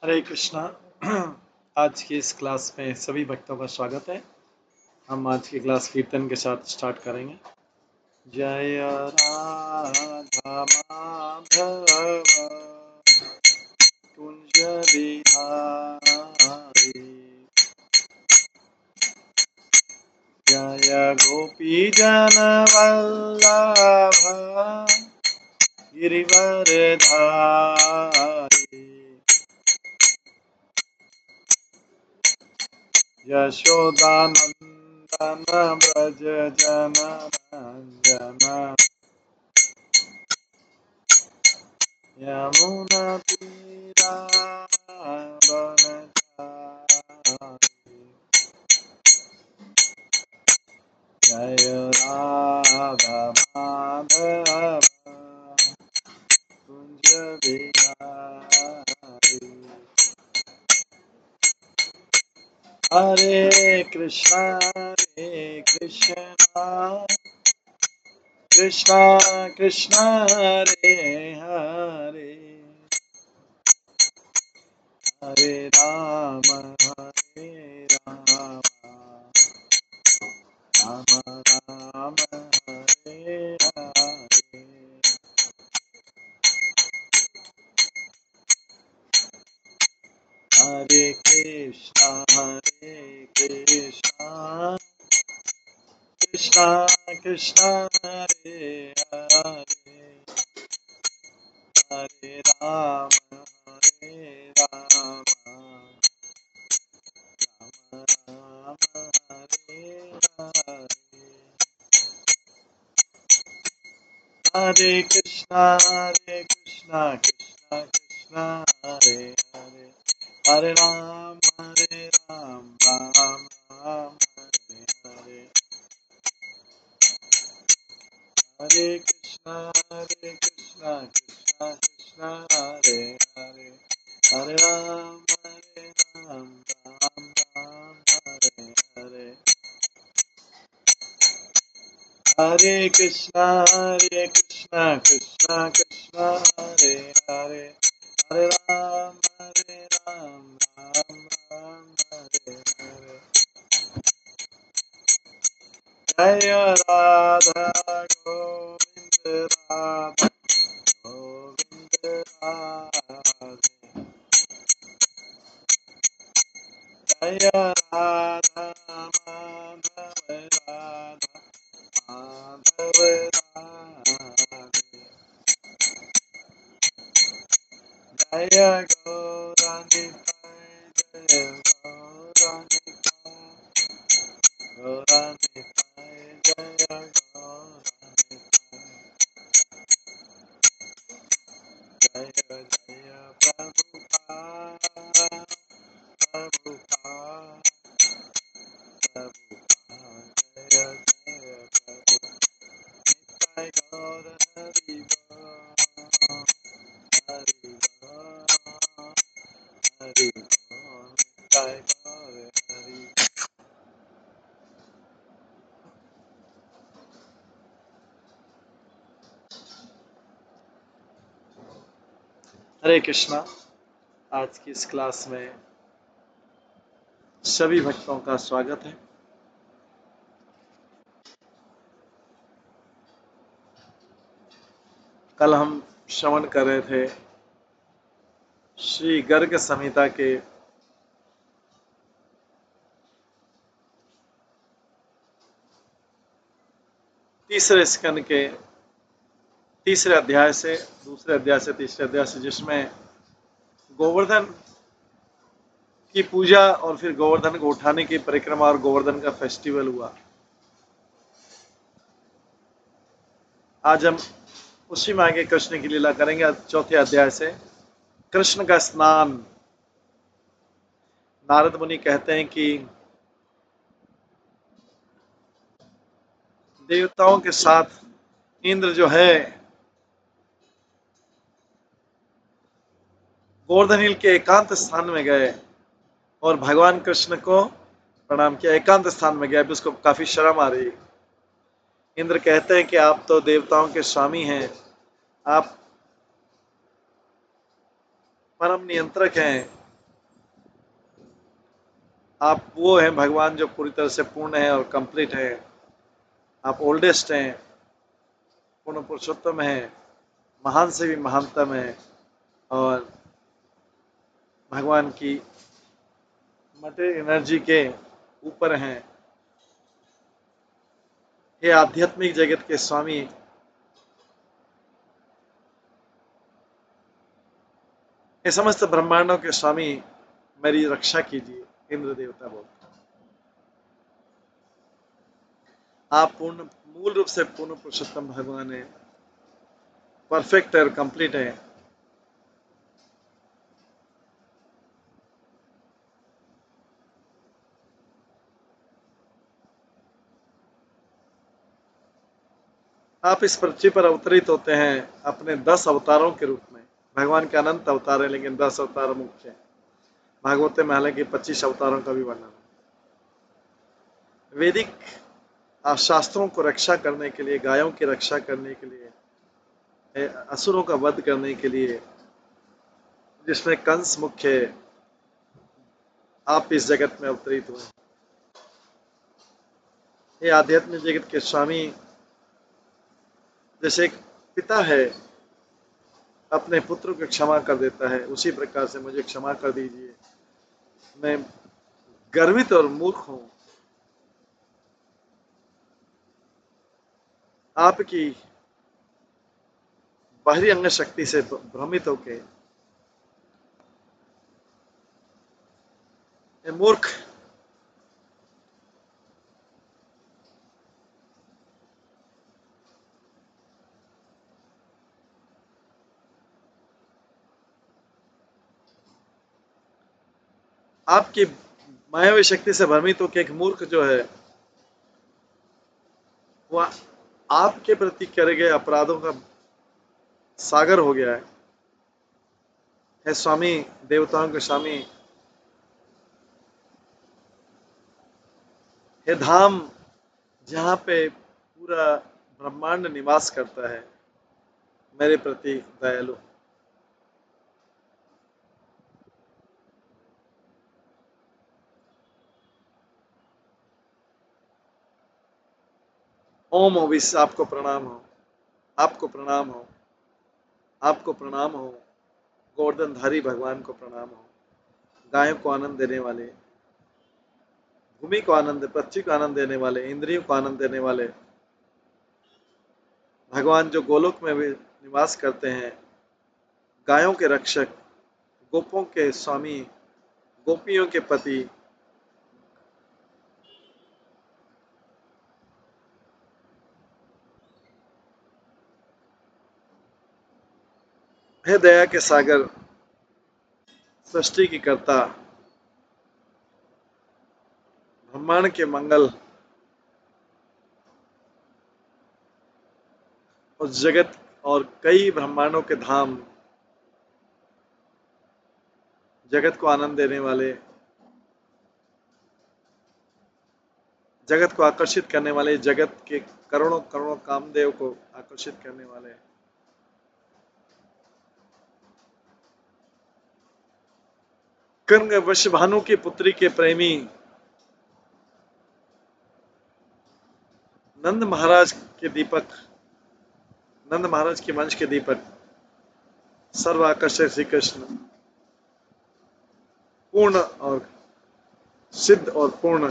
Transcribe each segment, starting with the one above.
हरे कृष्णा। आज की इस क्लास में सभी भक्तों का स्वागत है। हम आज की क्लास कीर्तन के साथ स्टार्ट करेंगे। जय राधा माधव कुंज बिहारी, जय गोपी जन वल्लभ गिरिवरधारी, यशोदानंदन ब्रज जन रंजन, यमुना तीरावनचारि, जय राधा माधव कुंज बिहारी। हरे कृष्णा कृष्णा कृष्णा हरे हरे, हरे राम राम राम हरे हरे। हरे कृष्णा कृष्णा कृष्णा हरे हरे, हरे राम राम हरे हरे। हरे कृष्णा कृष्णा कृष्णा हरे हरे, हरे राम राम राम हरे हरे। हरे कृष्णा कृष्णा कृष्णा हरे हरे, हरे राम राम राम हरे हरे। हरे कृष्णा कृष्णा कृष्णा हरे हरे, हरे राम राम राम हरे हरे। जय राधा गोविंद राधा गोविंद राधे, जय राधा माधव राधा माधव राधे, जय गौरानिताय जय गौरानिताय जय गौरानिताय, जय जय प्रभुपाद प्रभुपाद प्रभुपाद, जय जय प्रभु निताय गौर हरि बोल, हरि बोल हरि बोल निताय गौर हरि। हरे कृष्णा। आज की इस क्लास में सभी भक्तों का स्वागत है। कल हम श्रवण कर रहे थे श्री गर्ग संहिता के 3रे स्कंद के 3रे अध्याय से 2रे अध्याय से 3रे अध्याय से, जिसमें गोवर्धन की पूजा और फिर गोवर्धन को उठाने की परिक्रमा और गोवर्धन का फेस्टिवल हुआ। आज हम उसी में आगे कृष्ण की लीला करेंगे। 4थे अध्याय से कृष्ण का स्नान। नारद मुनि कहते हैं कि देवताओं के साथ इंद्र जो है गोवर्धन हिल के एकांत स्थान में गए और भगवान कृष्ण को प्रणाम किया। एकांत स्थान में गया, अभी उसको काफी शर्म आ रही। इंद्र कहते हैं कि आप तो देवताओं के स्वामी हैं, आप परम नियंत्रक हैं, आप वो हैं भगवान जो पूरी तरह से पूर्ण है और कंप्लीट है। आप ओल्डेस्ट हैं, पूर्ण पुरुषोत्तम हैं, महान से भी महानतम है और भगवान की मटेरियल एनर्जी के ऊपर हैं। हे आध्यात्मिक जगत के स्वामी, ये समस्त ब्रह्मांडों के स्वामी, मेरी रक्षा कीजिए। इंद्र देवता बोलते हैं। आप पूर्ण मूल रूप से पूर्ण पुरुषोत्तम भगवान है, परफेक्ट और कंप्लीट है। आप इस पृथ्वी पर अवतरित होते हैं अपने 10 अवतारों के रूप में। भगवान के अनंत अवतार है, लेकिन 10 अवतार मुख्य है। भागवत में हालांकि 25 अवतारों का भी वर्णन है। वैदिक शास्त्रों को रक्षा करने के लिए, गायों की रक्षा करने के लिए, असुरों का वध करने के लिए, जिसमें कंस मुख्य है, आप इस जगत में अवतरित हुए। ये आध्यात्मिक जगत के स्वामी, जैसे एक पिता है अपने पुत्र को क्षमा कर देता है, उसी प्रकार से मुझे क्षमा कर दीजिए। मैं गर्वित और मूर्ख हूं, आपकी बाहरी अंग शक्ति से भ्रमित होके मूर्ख। आपकी मायावी शक्ति से भ्रमित होकर एक मूर्ख जो है वो आपके प्रति करे गए अपराधों का सागर हो गया है। हे स्वामी, देवताओं के स्वामी, हे धाम जहाँ पे पूरा ब्रह्मांड निवास करता है, मेरे प्रति दयालु। ओम ओविस, आपको प्रणाम हो, आपको प्रणाम हो, आपको प्रणाम हो। गोवर्धनधारी भगवान को प्रणाम हो। गायों को आनंद देने वाले, भूमि को आनंद, पृथ्वी को आनंद देने वाले, इंद्रियों को आनंद देने वाले भगवान जो गोलोक में भी निवास करते हैं, गायों के रक्षक, गोपों के स्वामी, गोपियों के पति, हे दया के सागर, सृष्टि की कर्ता, ब्रह्मांड के मंगल और जगत और कई ब्रह्मांडों के धाम, जगत को आनंद देने वाले, जगत को आकर्षित करने वाले, जगत के करोड़ों करोड़ों कामदेव को आकर्षित करने वाले, कर्म वश भानु की पुत्री के प्रेमी, नंद महाराज के दीपक, नंद महाराज के वंश के दीपक, सर्व आकर्षक श्री कृष्ण, पूर्ण और सिद्ध और पूर्ण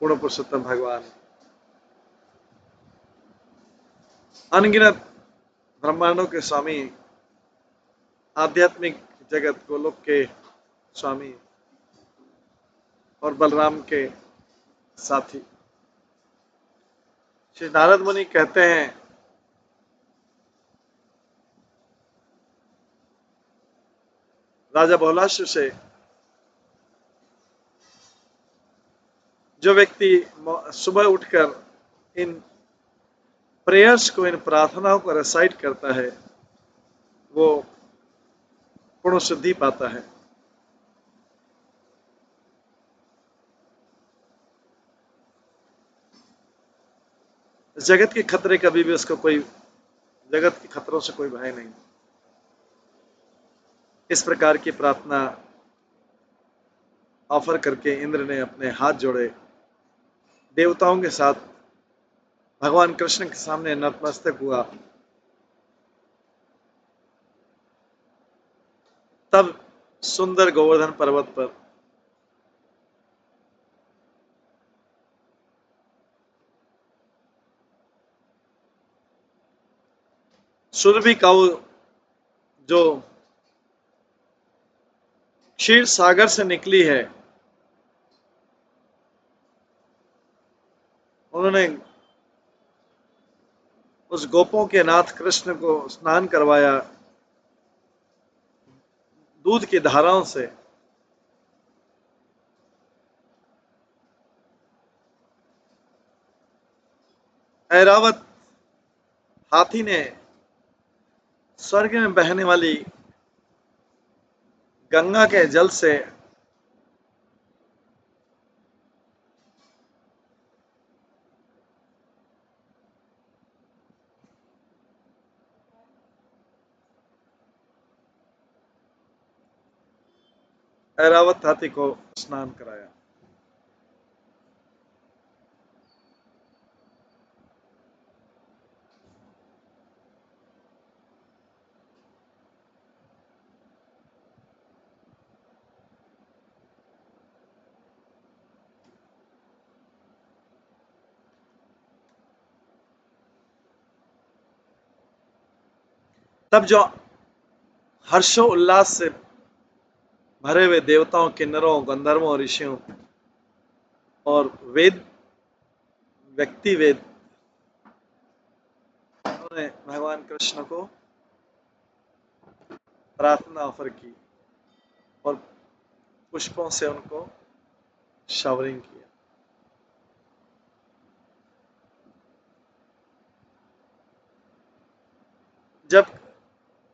पूर्ण पुरुषोत्तम भगवान, अनगिनत ब्रह्मांडों के स्वामी, आध्यात्मिक जगत गोलोक के स्वामी और बलराम के साथी। श्री नारद मुनि कहते हैं, राजा बहुलाश्व से, जो व्यक्ति सुबह उठकर इन प्रेयर्स को, इन प्रार्थनाओं को रिसाइट करता है, वो पूर्ण सिद्धि पाता है। जगत के खतरे कभी भी उसको कोई, जगत के खतरों से कोई भय नहीं। इस प्रकार की प्रार्थना ऑफर करके इंद्र ने अपने हाथ जोड़े, देवताओं के साथ भगवान कृष्ण के सामने नतमस्तक हुआ। तब सुंदर गोवर्धन पर्वत पर सुरभि काऊ जो क्षीर सागर से निकली है, उन्होंने उस गोपों के नाथ कृष्ण को स्नान करवाया दूध की धाराओं से। ऐरावत हाथी ने स्वर्ग में बहने वाली गंगा के जल से ऐरावत हाथी को स्नान कराया। तब जो हर्षो उल्लास से भरे हुए देवताओं, किन्नरों, गंधर्वों, ऋषियों और वेद व्यक्ति वेद, उन्होंने भगवान कृष्ण को प्रार्थना ऑफर की और पुष्पों से उनको शावरिंग किया। जब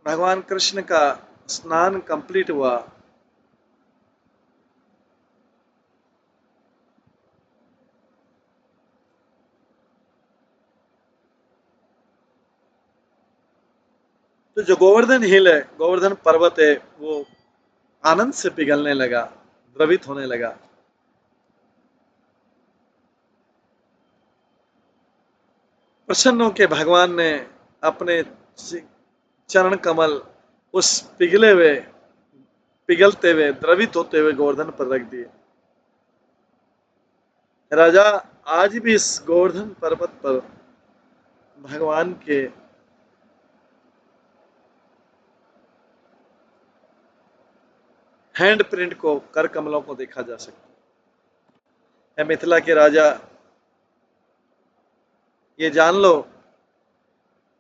भगवान कृष्ण का स्नान कंप्लीट हुआ, तो जो गोवर्धन हिल है, गोवर्धन पर्वत है, वो आनंद से पिघलने लगा, द्रवित होने लगा। प्रसन्न होकर भगवान ने अपने चरण कमल उस पिघलते हुए, द्रवित होते हुए गोवर्धन पर रख दिए। राजा आज भी इस गोवर्धन पर्वत पर भगवान के हैंड प्रिंट को, कर कमलों को देखा जा सकता है। मिथिला के राजा, ये जान लो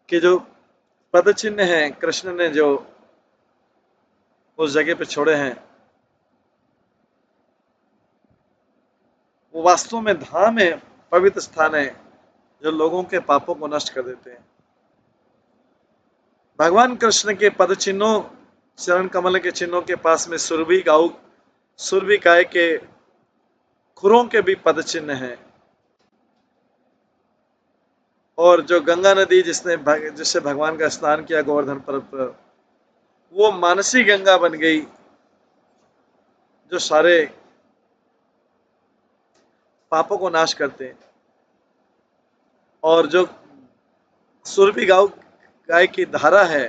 कि जो पद चिन्ह हैं कृष्ण ने जो उस जगह पे छोड़े हैं, वो वास्तव में धाम है, पवित्र स्थान है, जो लोगों के पापों को नष्ट कर देते हैं। भगवान कृष्ण के पद चिन्हों, चरण कमल के चिन्हों के पास में सुरभि गाय के खुरों के भी पद चिन्ह हैं। और जो गंगा नदी जिससे भगवान का स्नान किया गोवर्धन पर्वत पर, वो मानसी गंगा बन गई, जो सारे पापों को नाश करते हैं। और जो सुरभि गाय की धारा है,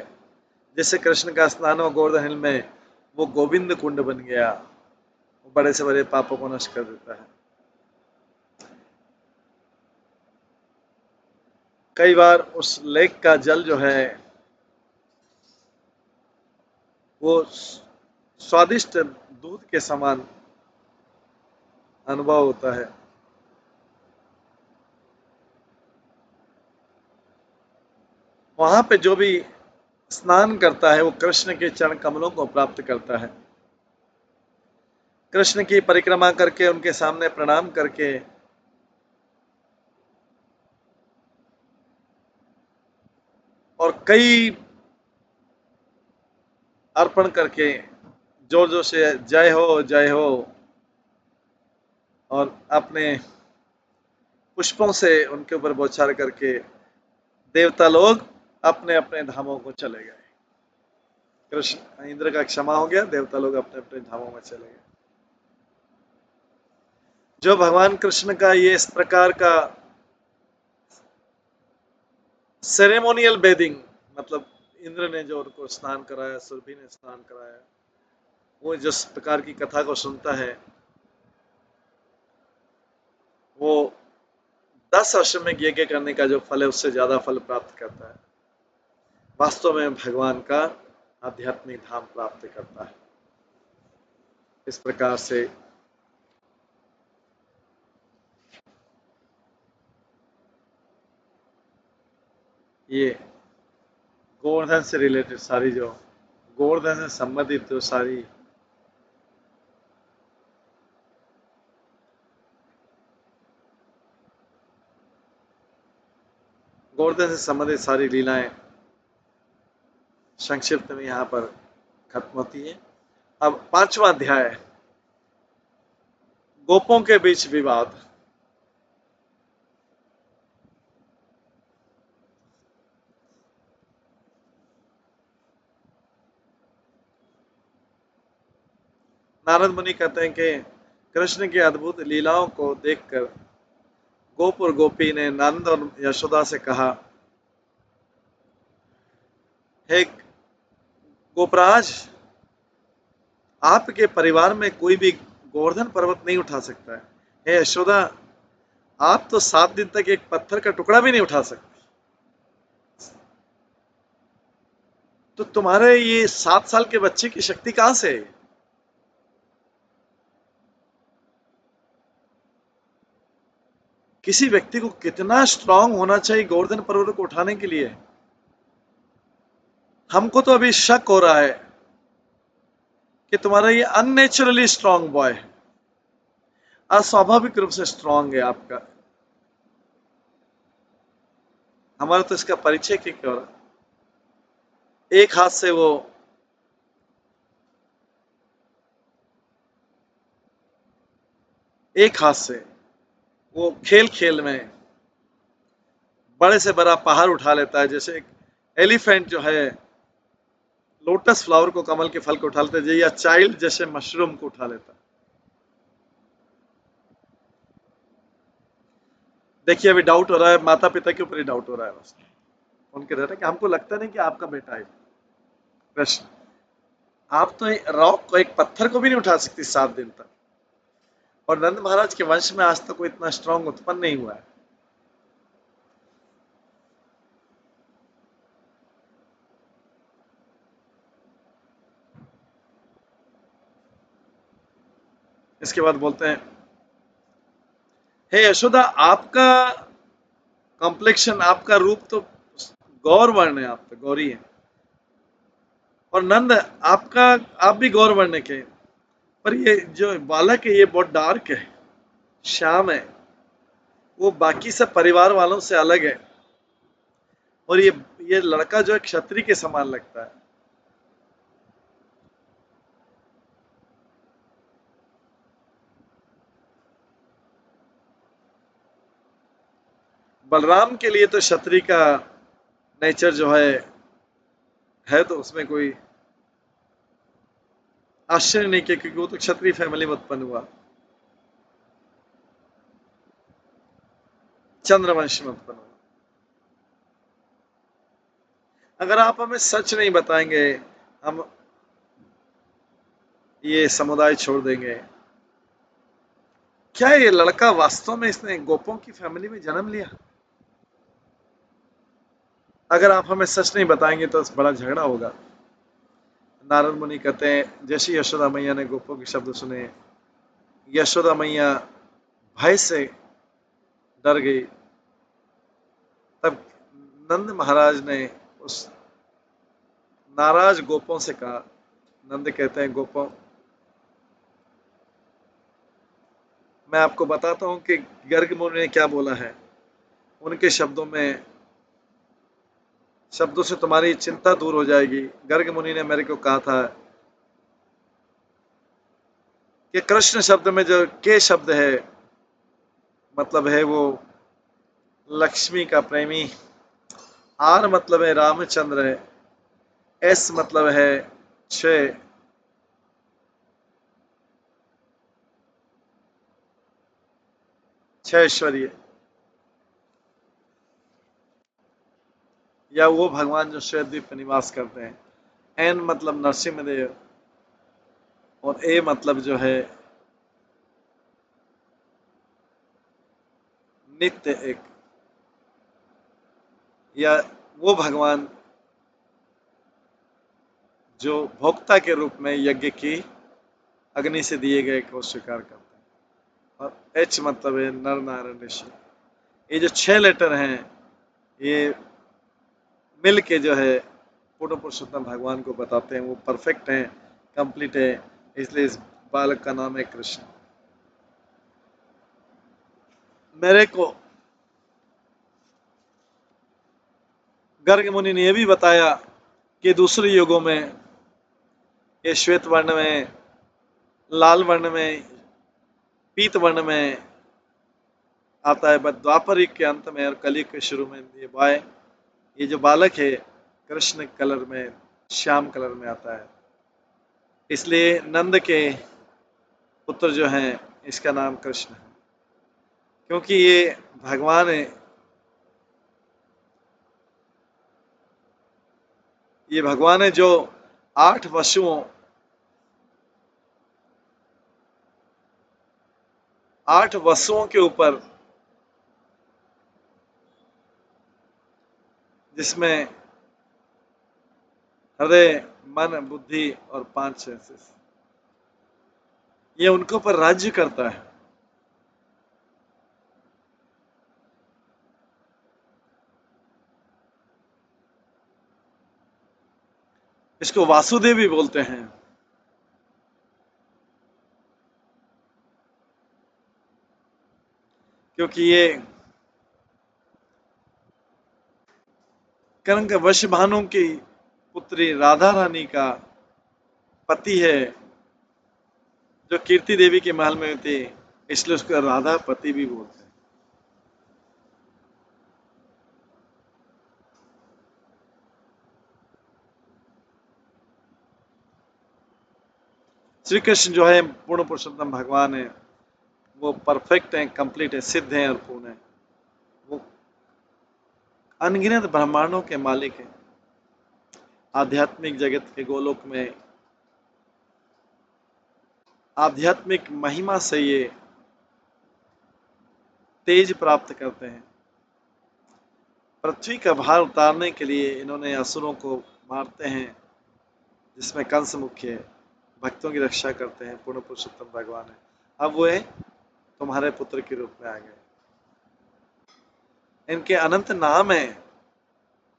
जिससे कृष्ण का स्नान हो गोवर्धन हिल में, वो गोविंद कुंड बन गया, वो बड़े से बड़े पापों को नष्ट कर देता है। कई बार उस लेक का जल जो है वो स्वादिष्ट दूध के समान अनुभव होता है। वहां पे जो भी स्नान करता है, वो कृष्ण के चरण कमलों को प्राप्त करता है। कृष्ण की परिक्रमा करके, उनके सामने प्रणाम करके, और कई अर्पण करके, जोर जोर से जय हो जय हो, और अपने पुष्पों से उनके ऊपर बौछार करके देवता लोग अपने अपने धामों को चले गए। कृष्ण इंद्र का क्षमा हो गया, देवता लोग अपने अपने धामों में चले गए। जो भगवान कृष्ण का ये इस प्रकार का सेरेमोनियल बेदिंग, मतलब इंद्र ने जो उनको स्नान कराया, सुरभि ने स्नान कराया, वो जिस प्रकार की कथा को सुनता है वो 10 अश्वमेध यज्ञ करने का जो फल है उससे ज्यादा फल प्राप्त करता है, वास्तव में भगवान का आध्यात्मिक धाम प्राप्त करता है। इस प्रकार से ये गोवर्धन से रिलेटेड सारी जो गोवर्धन से संबंधित जो सारी गोवर्धन से संबंधित सारी लीलाएं संक्षिप्त में यहाँ पर खत्म होती है। अब 5वां अध्याय, गोपों के बीच विवाद। नारद मुनि कहते हैं कि कृष्ण की अद्भुत लीलाओं को देखकर गोप और गोपी ने नंद और यशोदा से कहा, हे गोपराज, आपके परिवार में कोई भी गोवर्धन पर्वत नहीं उठा सकता है। हे यशोदा, आप तो 7 दिन तक एक पत्थर का टुकड़ा भी नहीं उठा सकते, तो तुम्हारे ये 7 साल के बच्चे की शक्ति कहां से है? किसी व्यक्ति को कितना स्ट्रांग होना चाहिए गोवर्धन पर्वत को उठाने के लिए? हमको तो अभी शक हो रहा है कि तुम्हारा ये अननेचुरली स्ट्रांग बॉय है, अस्वाभाविक रूप से स्ट्रांग है आपका। हमारा तो इसका परिचय क्यों हो रहा? एक हाथ से वो एक हाथ से वो खेल खेल में बड़े से बड़ा पहाड़ उठा लेता है, जैसे एक एलिफेंट जो है लोटस फ्लावर को, कमल के फल को उठा लेता है, या चाइल्ड जैसे मशरूम को उठा लेता है। देखिए अभी डाउट हो रहा है, माता पिता के ऊपर ही डाउट हो रहा है बस। उनके रहते कि हमको लगता नहीं कि आपका बेटा है कृष्ण। आप तो रॉक को, एक पत्थर को भी नहीं उठा सकती 7 दिन तक, और नंद महाराज के वंश में आज तक कोई इतना स्ट्रांग उत्पन्न नहीं हुआ है। इसके बाद बोलते हैं, हे यशोदा, आपका कॉम्प्लेक्शन, आपका रूप तो गौर वर्ण है, आप तो गौरी है, और नंद आपका, आप भी गौर वर्ण के, पर ये जो बालक है ये बहुत डार्क है, श्याम है, वो बाकी सब परिवार वालों से अलग है, और ये लड़का जो है क्षत्रिय के समान लगता है। बलराम के लिए तो क्षत्रिय का नेचर जो है तो उसमें कोई आश्चर्य नहीं किया, क्योंकि वो तो क्षत्रिय फैमिली में उत्पन्न हुआ, चंद्रवंश में उत्पन्न हुआ। अगर आप हमें सच नहीं बताएंगे, हम ये समुदाय छोड़ देंगे। क्या ये लड़का वास्तव में इसने गोपों की फैमिली में जन्म लिया? अगर आप हमें सच नहीं बताएंगे तो बड़ा झगड़ा होगा। नारद मुनि कहते हैं, जैसे यशोदा मैया ने गोपों के शब्द सुने, यशोदा मैया भय से डर गई। तब नंद महाराज ने उस नाराज गोपों से कहा, नंद कहते हैं, गोपों, मैं आपको बताता हूं कि गर्ग मुनि ने क्या बोला है। उनके शब्दों से तुम्हारी चिंता दूर हो जाएगी। गर्ग मुनि ने मेरे को कहा था कि कृष्ण शब्द में जो के शब्द है, मतलब है वो लक्ष्मी का प्रेमी, आर मतलब है रामचंद्र है, एस मतलब है छह, छह ऐश्वर्य, या वो भगवान जो श्वेत द्वीप में निवास करते हैं। एन मतलब नरसिंहदेव और ए मतलब जो है नित्य एक, या वो भगवान जो भोक्ता के रूप में यज्ञ की अग्नि से दिए गए को स्वीकार करते हैं। और एच मतलब है नर नारायण ऋषि। ये जो छह लेटर हैं ये मिल के जो है पूर्ण पुरुषोत्तम भगवान को बताते हैं। वो परफेक्ट हैं, कंप्लीट है, इसलिए इस बालक का नाम है कृष्ण। मेरे को गर्ग मुनि ने यह भी बताया कि दूसरे युगों में ये श्वेत वर्ण में, लाल वर्ण में, पीत वर्ण में आता है, बट द्वापर युग के अंत में और कलयुग के शुरू में ये जो बालक है कृष्ण कलर में, श्याम कलर में आता है। इसलिए नंद के पुत्र जो हैं इसका नाम कृष्ण है, क्योंकि ये भगवान है, ये भगवान है जो 8 वसुओं 8 वसुओं के ऊपर, जिसमें हृदय, मन, बुद्धि और 5 सेंसेस, ये उनके ऊपर राज्य करता है। इसको वासुदेव भी बोलते हैं, क्योंकि ये कर्ण वशभानु की पुत्री राधा रानी का पति है, जो कीर्ति देवी के महल में थी, इसलिए उसको राधा पति भी बोलते हैं। श्री कृष्ण जो है पूर्ण पुरुषोत्तम भगवान है, वो परफेक्ट है, कंप्लीट है, सिद्ध है और पूर्ण है। वो अनगिनत ब्रह्मांडों के मालिक हैं। आध्यात्मिक जगत के गोलोक में आध्यात्मिक महिमा से ये तेज प्राप्त करते हैं। पृथ्वी का भार उतारने के लिए इन्होंने असुरों को मारते हैं, जिसमें कंस मुख्य है। भक्तों की रक्षा करते हैं, पूर्ण पुरुषोत्तम भगवान है। अब वो तुम्हारे पुत्र के रूप में आ गए। इनके अनंत नाम हैं,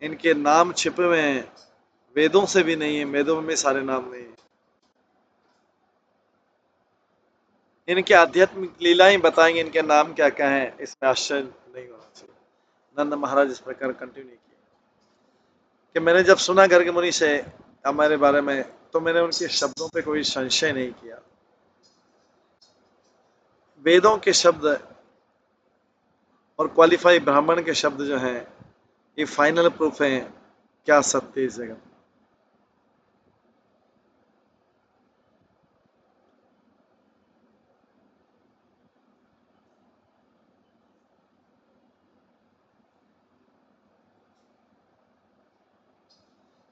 इनके नाम छिपे हुए हैं, वेदों से भी नहीं है, वेदों में सारे नाम नहीं है। इनके आध्यात्मिक लीलाएं बताएंगे, इनके नाम क्या क्या है, इसमें आश्चर्य नहीं होना चाहिए। नंद महाराज इस प्रकार कंटिन्यू किए कि मैंने जब सुना गर्ग मुनि से हमारे बारे में, तो मैंने उनके शब्दों पे कोई संशय नहीं किया। वेदों के शब्द और क्वालिफाई ब्राह्मण के शब्द जो हैं, ये फाइनल प्रूफ हैं क्या सत्य इस जगत।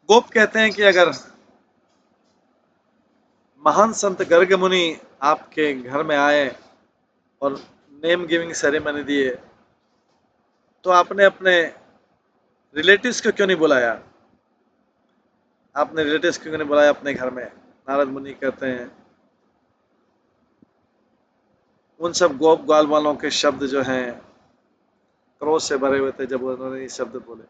गोप कहते हैं कि अगर महान संत गर्ग मुनि आपके घर में आए और नेम गिविंग सेरेमनी दिए, तो आपने अपने रिलेटिव्स को क्यों नहीं बुलाया? आपने रिलेटिव्स क्यों नहीं बुलाया अपने घर में? नारद मुनि कहते हैं उन सब गोप ग्वाल वालों के शब्द जो हैं क्रोध से भरे हुए थे जब उन्होंने ये शब्द बोले।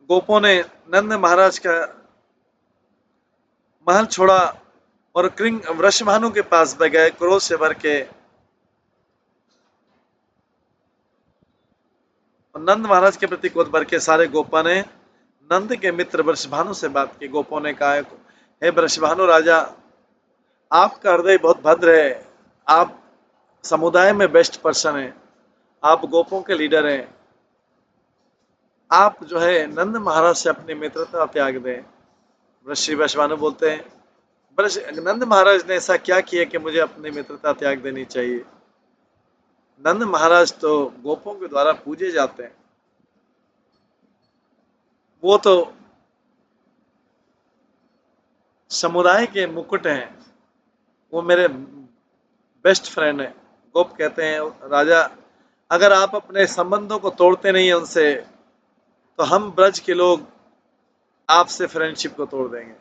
गोपों ने नंद महाराज का महल छोड़ा और कृंग वृषभानु के पास गए क्रोध से भर के। और नंद महाराज के प्रति क्रोध भर के सारे गोपों ने नंद के मित्र वृषभानु से बात की। गोपों ने कहा, हे वृषभानु राजा, आपका हृदय बहुत भद्र है, आप समुदाय में बेस्ट पर्सन है, आप गोपों के लीडर हैं, आप जो है नंद महाराज से अपनी मित्रता त्याग दें। ऋषि वैश्वानु बोलते हैं, नंद महाराज ने ऐसा क्या किया कि मुझे अपनी मित्रता त्याग देनी चाहिए? नंद महाराज तो गोपों के द्वारा पूजे जाते हैं, वो तो समुदाय के मुकुट हैं, वो मेरे बेस्ट फ्रेंड है। गोप कहते हैं राजा, अगर आप अपने संबंधों को तोड़ते नहीं हैं उनसे, तो हम ब्रज के लोग आपसे फ्रेंडशिप को तोड़ देंगे।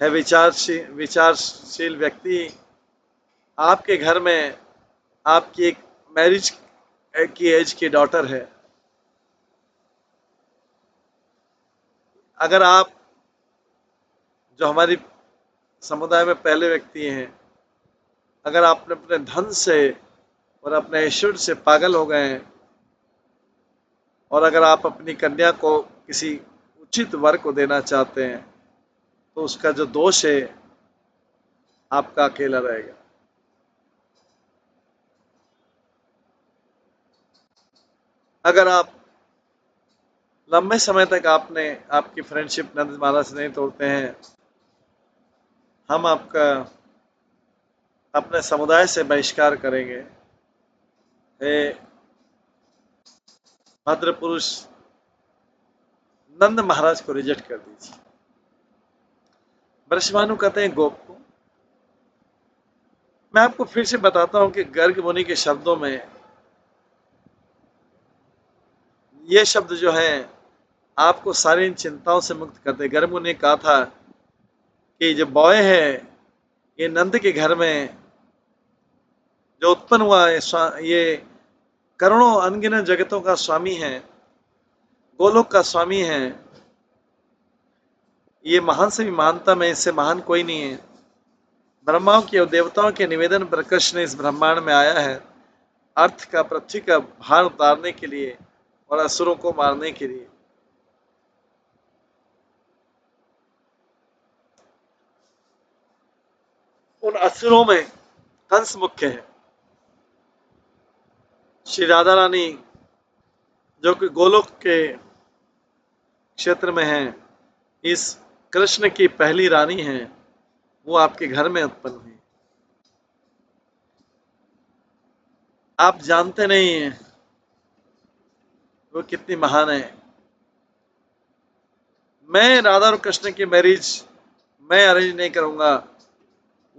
है विचारशील व्यक्ति, आपके घर में आपकी एक मैरिज की एज की डॉटर है, अगर आप जो हमारी समुदाय में पहले व्यक्ति हैं, अगर आप अपने धन से और अपने ऐश्वर्य से पागल हो गए हैं, और अगर आप अपनी कन्या को किसी उचित वर को देना चाहते हैं, तो उसका जो दोष है आपका अकेला रहेगा। अगर आप लंबे समय तक आपकी फ्रेंडशिप नंद महाराज से नहीं तोड़ते हैं, हम आपका अपने समुदाय से बहिष्कार करेंगे। हे भद्र पुरुष, नंद महाराज को रिजेक्ट कर दीजिए। वृषभानु कहते हैं गोप को, मैं आपको फिर से बताता हूं कि गर्ग मुनि के शब्दों में ये शब्द जो है आपको सारी इन चिंताओं से मुक्त कर दे। गर्ग मुनि ने कहा था कि जो बॉय है, ये नंद के घर में जो उत्पन्न हुआ है, ये करोड़ों अनगिनत जगतों का स्वामी है, गोलोक का स्वामी है, ये महान से भी महानतम है, इससे महान कोई नहीं है। ब्रह्माओं के और देवताओं के निवेदन पर कृष्ण इस ब्रह्मांड में आया है, अर्थ का पृथ्वी का भार उतारने के लिए और असुरों को मारने के लिए। उन असुरों में कंस मुख्य है। श्री राधा रानी जो कि गोलोक के क्षेत्र में है, इस कृष्ण की पहली रानी है, वो आपके घर में उत्पन्न हुई। आप जानते नहीं हैं वो कितनी महान है। मैं राधा और कृष्ण की मैरिज मैं अरेंज नहीं करूंगा,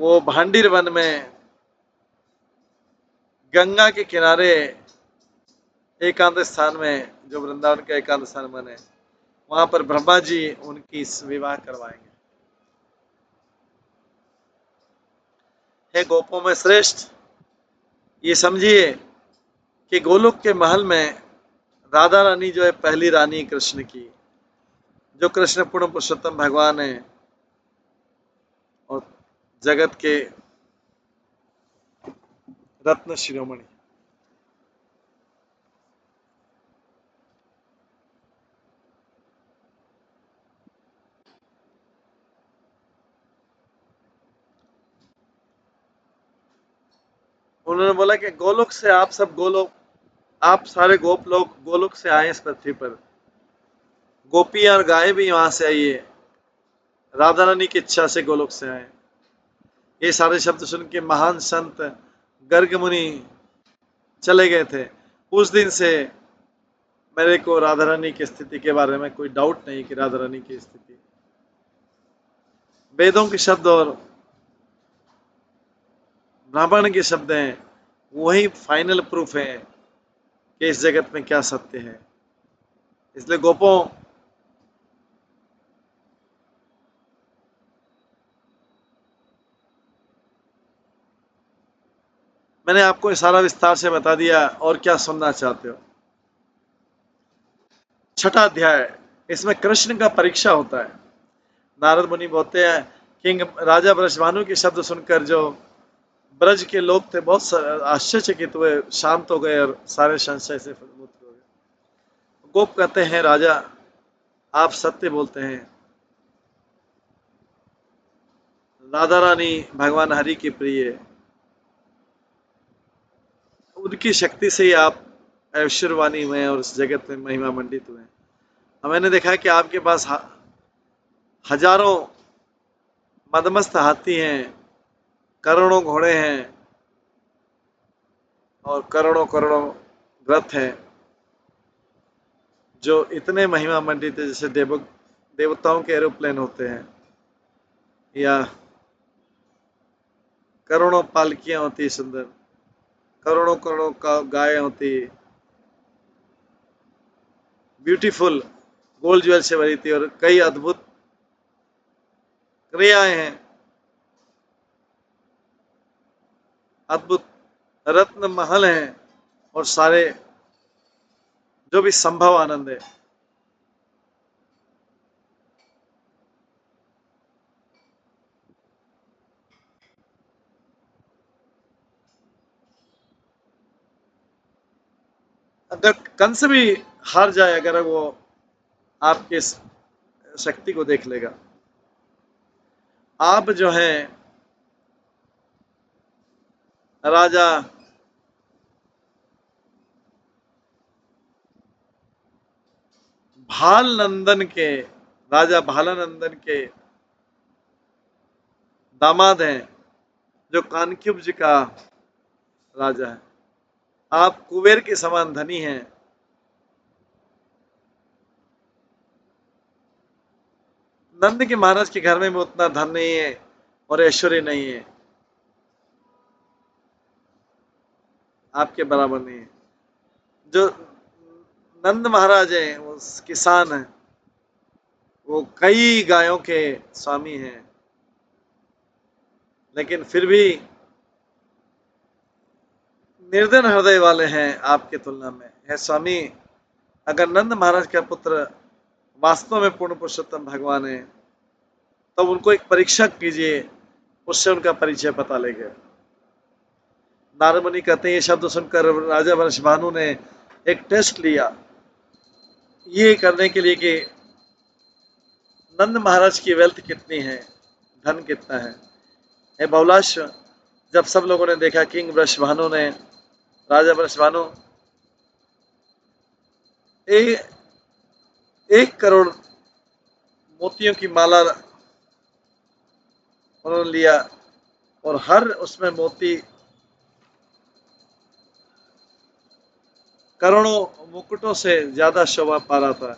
वो भांडीर वन में गंगा के किनारे एकांत स्थान में, जो वृंदावन का एकांत स्थान वन है, वहां पर ब्रह्मा जी उनकी विवाह करवाएंगे। हे गोपों में श्रेष्ठ, ये समझिए कि गोलोक के महल में राधा रानी जो है पहली रानी कृष्ण की, जो कृष्ण पूर्ण पुरुषोत्तम भगवान है और जगत के रत्न शिरोमणि। उन्होंने बोला कि गोलोक से आप सब गोलोक, आप सारे गोप लोग गोलोक से आए इस पृथ्वी पर, गोपियां और गाय भी वहां से आई है, राधा रानी की इच्छा से गोलोक से आए। ये सारे शब्द सुन के महान संत गर्ग मुनि चले गए थे। उस दिन से मेरे को राधा रानी की स्थिति के बारे में कोई डाउट नहीं कि राधा रानी की स्थिति, वेदों के शब्द और ब्राह्मण के शब्द हैं, वही फाइनल प्रूफ है कि इस जगत में क्या सत्य है। इसलिए गोपों, मैंने आपको सारा विस्तार से बता दिया, और क्या सुनना चाहते हो? छठा अध्याय, इसमें कृष्ण का परीक्षा होता है। नारद मुनि बोलते हैं, किंग राजा वृषभानु के शब्द सुनकर जो ब्रज के लोग थे बहुत आश्चर्यचकित हुए, शांत हो गए और सारे संशय से मुक्त हो गए। गोप कहते हैं राजा, आप सत्य बोलते हैं, राधा रानी भगवान हरि की प्रिय है, उनकी शक्ति से ही आप ऐश्वर्यवानी हुए और इस जगत में महिमा मंडित हुए। मैंने देखा कि आपके पास हजारों मदमस्त हाथी हैं, करोड़ों घोड़े हैं और करोड़ों करोड़ों रथ हैं जो इतने महिमा मंडित है, जैसे देवताओं के एरोप्लेन होते हैं, या करोड़ों पालकियां होती सुंदर, करोड़ों करोड़ों का गाय होती ब्यूटीफुल, गोल्ड ज्वेल से भरी थी, और कई अद्भुत क्रियाएं हैं, अद्भुत रत्न महल हैं, और सारे जो भी संभव आनंद है। अगर कंस भी हार जाए, अगर वो आपके शक्ति को देख लेगा, आप जो है राजा भाल नंदन के, राजा भालानंदन के दामाद हैं, जो कानक्यूब जी का राजा है। आप कुबेर के समान धनी हैं। नंद के महाराज के घर में भी उतना धन नहीं है और ऐश्वर्य नहीं है, आपके बराबर नहीं है। जो नंद महाराज हैं वो किसान हैं, वो कई गायों के स्वामी हैं, लेकिन फिर भी निर्धन हृदय वाले हैं आपके तुलना में। है स्वामी, अगर नंद महाराज का पुत्र वास्तव में पूर्ण पुरुषोत्तम भगवान है, तब उनको एक परीक्षा कीजिए, उससे उनका परिचय पता लेगा। नारद मुनि कहते हैं, ये शब्द सुनकर राजा वृषभानु ने एक टेस्ट लिया, ये करने के लिए कि नंद महाराज की वेल्थ कितनी है, धन कितना है। हे बहुलाश, जब सब लोगों ने देखा किंग वृषभानु ने, राजा वृषभानु 1 करोड़ मोतियों की माला उन्होंने लिया, और हर उसमें मोती करोड़ों मुकुटों से ज्यादा शोभा पा रहा था।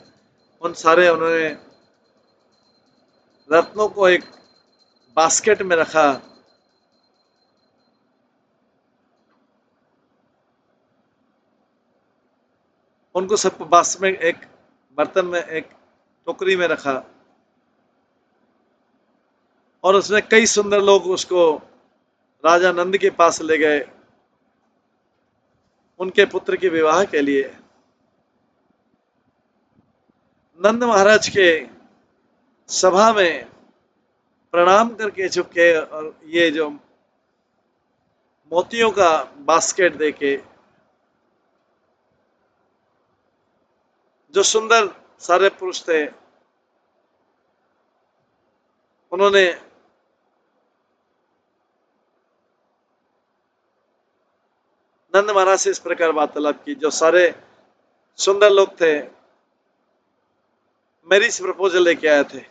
उन सारे उन्होंने रत्नों को एक बास्केट में रखा, उनको सब बास में एक बर्तन में, एक टोकरी में रखा, और उसमें कई सुंदर लोग उसको राजा नंद के पास ले गए उनके पुत्र के विवाह के लिए। नंद महाराज के सभा में प्रणाम करके झुके, और ये जो मोतियों का बास्केट देके, जो सुंदर सारे पुरुष थे, उन्होंने नंद महाराज से इस प्रकार वार्तालाप की। जो सारे सुंदर लोग थे, मैरिज प्रपोजल लेके आए थे,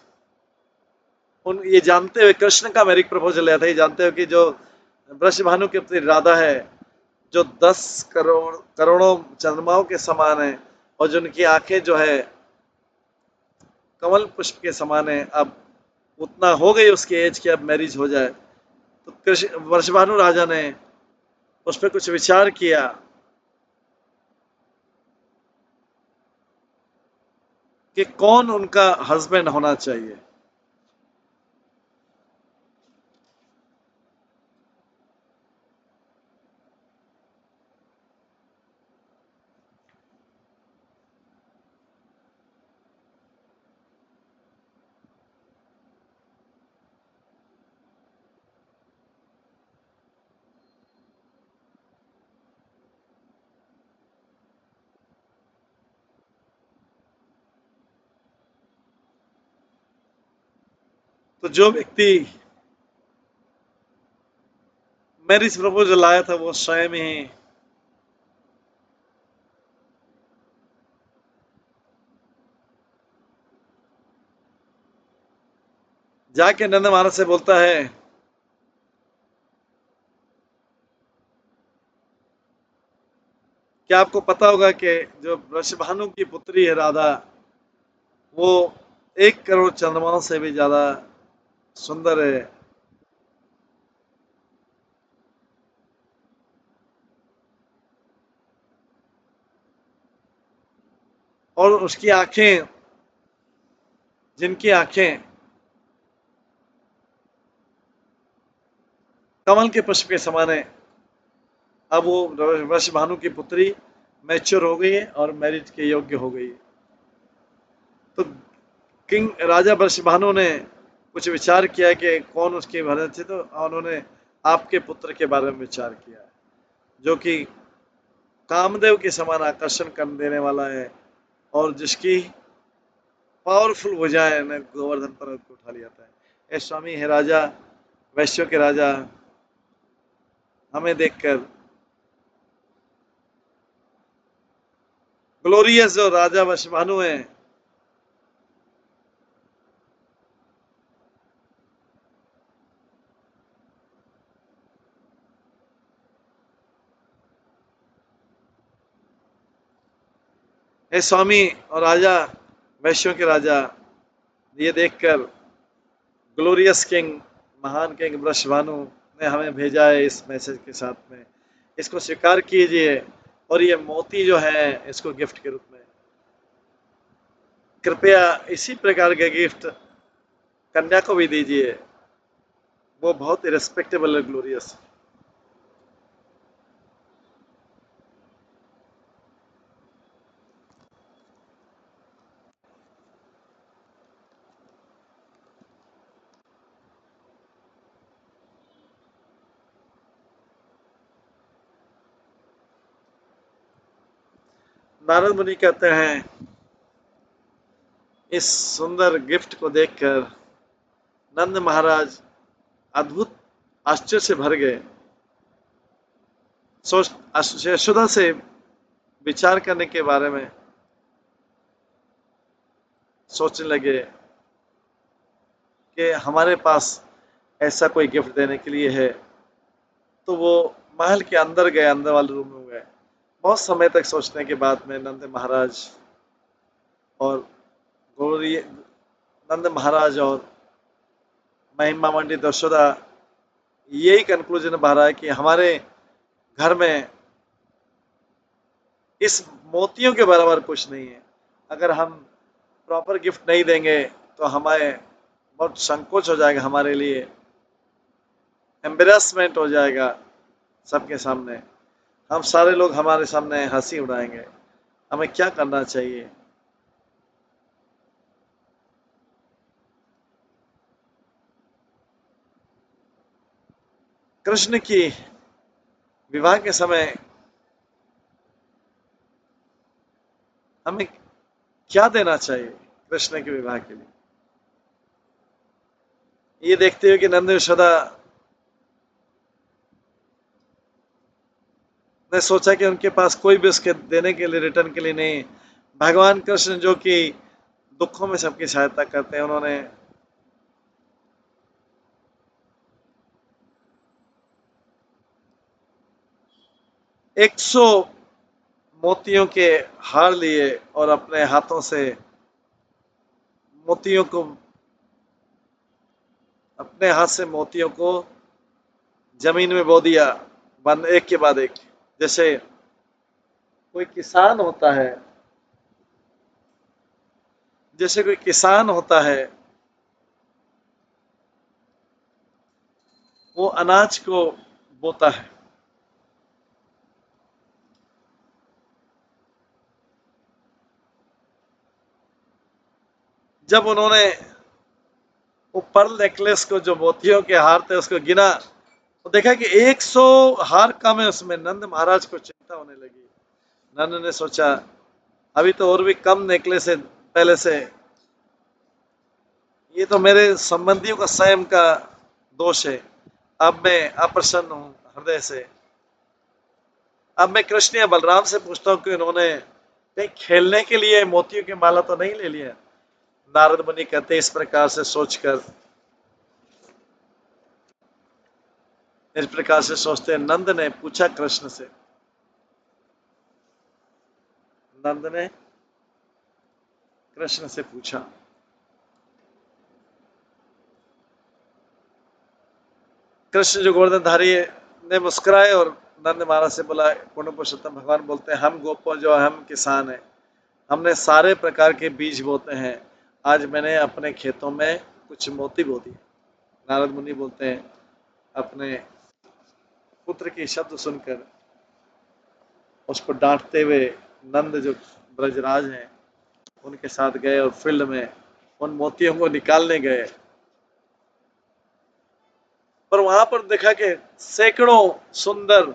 उन ये जानते हुए, कृष्ण का मैरिज प्रपोजल आया था, ये जानते हुए कि जो वृषभानु के प्रति राधा है, जो 10 करोड़ों चंद्रमाओं के समान है, और जिनकी आंखें जो है कमल पुष्प के समान है, अब उतना हो गई उसकी एज कि अब मैरिज हो जाए। तो कृष्ण वृषभानु राजा ने उस पर कुछ विचार किया कि कौन उनका हस्बैंड होना चाहिए। तो जो व्यक्ति मैरिज प्रपोजल लाया था, वो स्वयं ही जाके नंद महाराज से बोलता है, क्या आपको पता होगा कि जो वृषभानु की पुत्री है राधा, वो 1 करोड़ चंद्रमाओं से भी ज्यादा सुंदर है। और उसकी आंखें, जिनकी आंखें कमल के पुष्प के समान है, अब वो वृषभानु की पुत्री मैच्योर हो गई है और मैरिज के योग्य हो गई है। तो किंग राजा वृषभानु ने कुछ विचार किया कि कौन उसके भरत थे, तो उन्होंने आपके पुत्र के बारे में विचार किया, जो कि कामदेव के समान आकर्षण कर देने वाला है और जिसकी पावरफुल भुजाएं ने गोवर्धन पर्वत को उठा लिया था। ए स्वामी है राजा, वैश्यों के राजा, हमें देखकर ग्लोरियस जो राजा वृषभानु है, ए स्वामी और राजा, वैश्यों के राजा, ये देखकर ग्लोरियस किंग, महान किंग वृषभानु ने हमें भेजा है इस मैसेज के साथ में, इसको स्वीकार कीजिए और ये मोती जो है इसको गिफ्ट के रूप में, कृपया इसी प्रकार के गिफ्ट कन्या को भी दीजिए, वो बहुत रिस्पेक्टेबल है, ग्लोरियस। नारद मुनि कहते हैं, इस सुंदर गिफ्ट को देखकर नंद महाराज अद्भुत आश्चर्य से भर गए। सोच यशोदा से विचार करने के बारे में सोचने लगे कि हमारे पास ऐसा कोई गिफ्ट देने के लिए है। तो वो महल के अंदर गए, अंदर वाले रूम में गए। बहुत समय तक सोचने के बाद में नंद महाराज और गौरी, नंद महाराज और महिमा मंडित यशोदा यही कंक्लूजन बाहर है कि हमारे घर में इस मोतियों के बराबर कुछ नहीं है। अगर हम प्रॉपर गिफ्ट नहीं देंगे तो हमें बहुत संकोच हो जाएगा, हमारे लिए एम्बेरसमेंट हो जाएगा सबके सामने, हम सारे लोग हमारे सामने हंसी उड़ाएंगे। हमें क्या करना चाहिए? कृष्ण की विवाह के समय हमें क्या देना चाहिए कृष्ण के विवाह के लिए? ये देखते हुए कि नंद यशोदा ने सोचा कि उनके पास कोई भी उसके देने के लिए, रिटर्न के लिए नहीं। भगवान कृष्ण जो कि दुखों में सबकी सहायता करते हैं, उन्होंने एक 100 मोतियों के हार लिए और अपने हाथों से मोतियों को, अपने हाथ से मोतियों को जमीन में बो दिया, बन एक के बाद एक। जैसे कोई किसान होता है, जैसे कोई किसान होता है, वो अनाज को बोता है। जब उन्होंने वो पर्ल नेकलेस को, जो मोतियों के हार थे, उसको गिना तो देखा कि 100 हार कम है उसमें। नंद महाराज को चिंता होने लगी। नंद ने सोचा अभी तो और भी कम नेकलेस है पहले से, ये तो मेरे संबंधियों का स्वयं का दोष है। अब मैं अप्रसन्न हूँ हृदय से। अब मैं कृष्ण या बलराम से पूछता हूँ कि उन्होंने कहीं खेलने के लिए मोतियों की माला तो नहीं ले लिया? नारद मुनि कहते इस प्रकार से सोचकर इस प्रकार से सोचते हैं। नंद ने पूछा कृष्ण से, नंद ने कृष्ण से पूछा, कृष्ण जो गोवर्धनधारी ने मुस्कुराए और नंद महाराज से बोला, पूर्ण पुरुषोत्तम भगवान बोलते हैं, हम गोपों जो हम किसान हैं, हमने सारे प्रकार के बीज बोते हैं। आज मैंने अपने खेतों में कुछ मोती बो दिए। नारद मुनि बोलते हैं, अपने पुत्र की शब्द सुनकर उसको डांटते हुए नंद जो ब्रजराज हैं उनके साथ गए और फील्ड में उन मोतियों को निकालने गए। पर वहां पर देखा कि सैकड़ों सुंदर